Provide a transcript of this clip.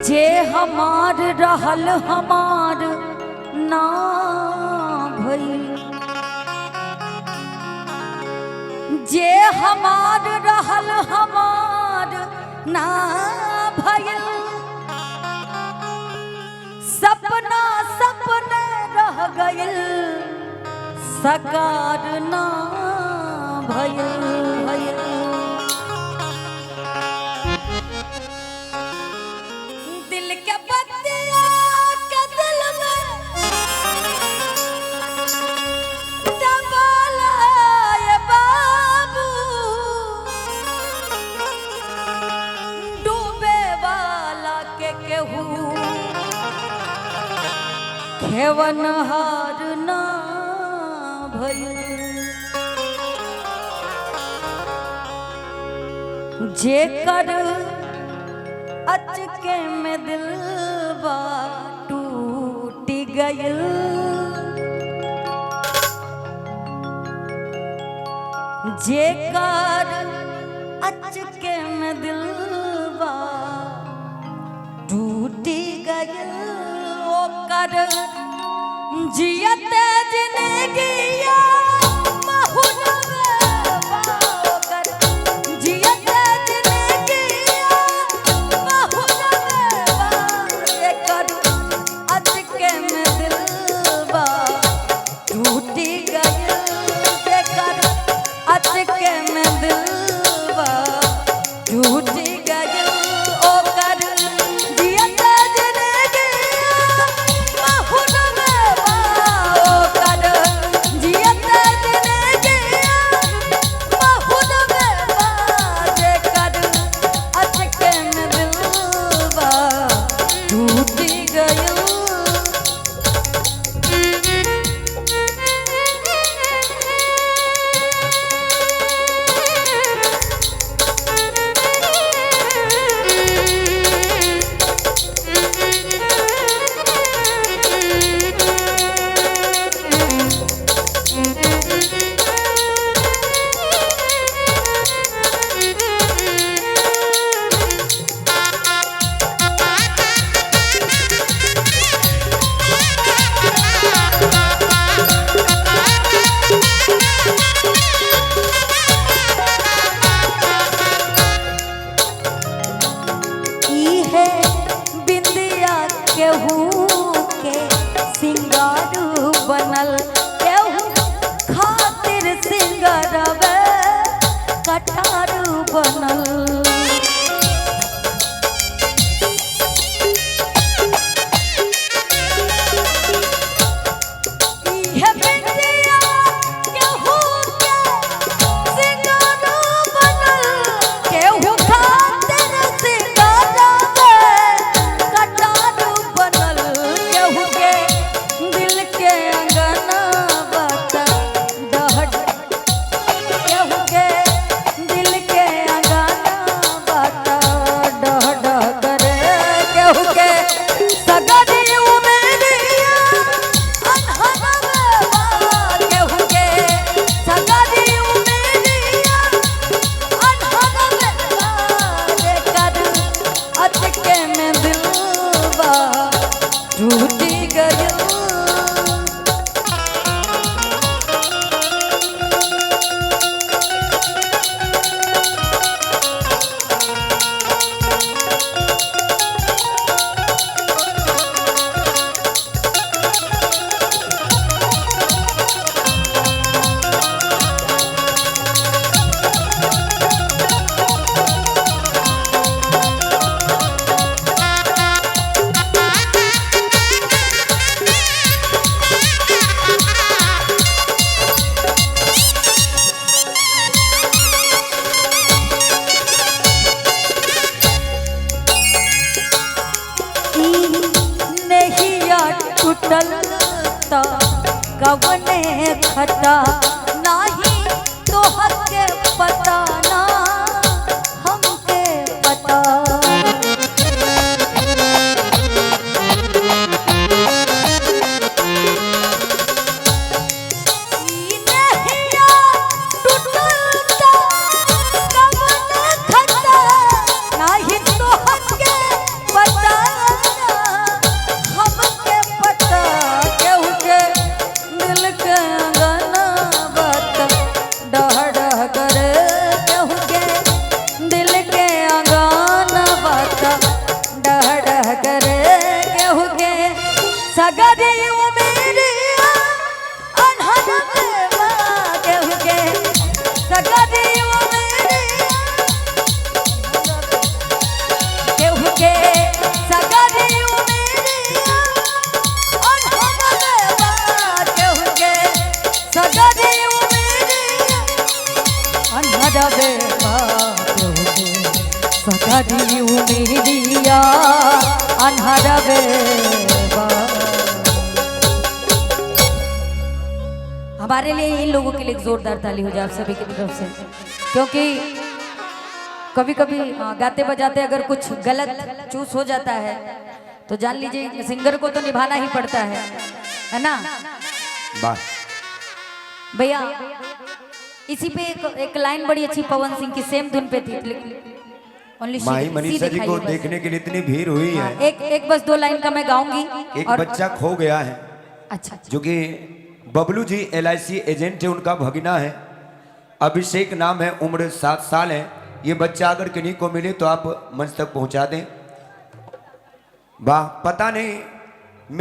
जे हमार रहल हमार ना भइल, जे हमार रहल हमार ना भइल, सपना सपने रह गइल सकार ना भइल। दिल के बत्तिया के दिल में दबाला ये बाबू, डूबे वाला के केहू खेवन हार ना भइल। जेकर अचके में दिलवा टूट गइल, जेकर अचके में दिलवा टूट गइल, ओकर जियते जिंदगिया बनल, केहू खातिर सिंगरवे कटार बनल। टूटल त कवने खता नाही तोहर के पता ना हमके पता। पता सगरी उमेरिया अनहद देवा केहू के सगरी उमेरिया केहू के सगरी उमेरिया अनहद देवा केहू के सगरी उमेरिया अनहद देवा केहू के सगरी उमेरिया अनहद देवा। हमारे लिए इन लोगों के लिए एक जोरदार ताली हो जाए आप सभी की तरफ से, क्योंकि कभी कभी गाते बजाते अगर कुछ गलत चूस हो जाता है तो जान लीजिए सिंगर को तो निभाना ही पड़ता है ना भैया। इसी पे एक लाइन बड़ी अच्छी पवन सिंह की सेम धुन पे थी, माही मनीषा जी को देखने के लिए इतनी भीड़ हुई है। एक बस 2 लाइन का मैं गाऊंगी। एक बच्चा खो गया है, अच्छा, जो कि बबलू जी LIC एजेंट है, उनका भगना है, अभिषेक नाम है, उम्र 7 साल है। ये बच्चा अगर किन्हीं को मिले तो आप मंच तक पहुंचा दें। वाह, पता नहीं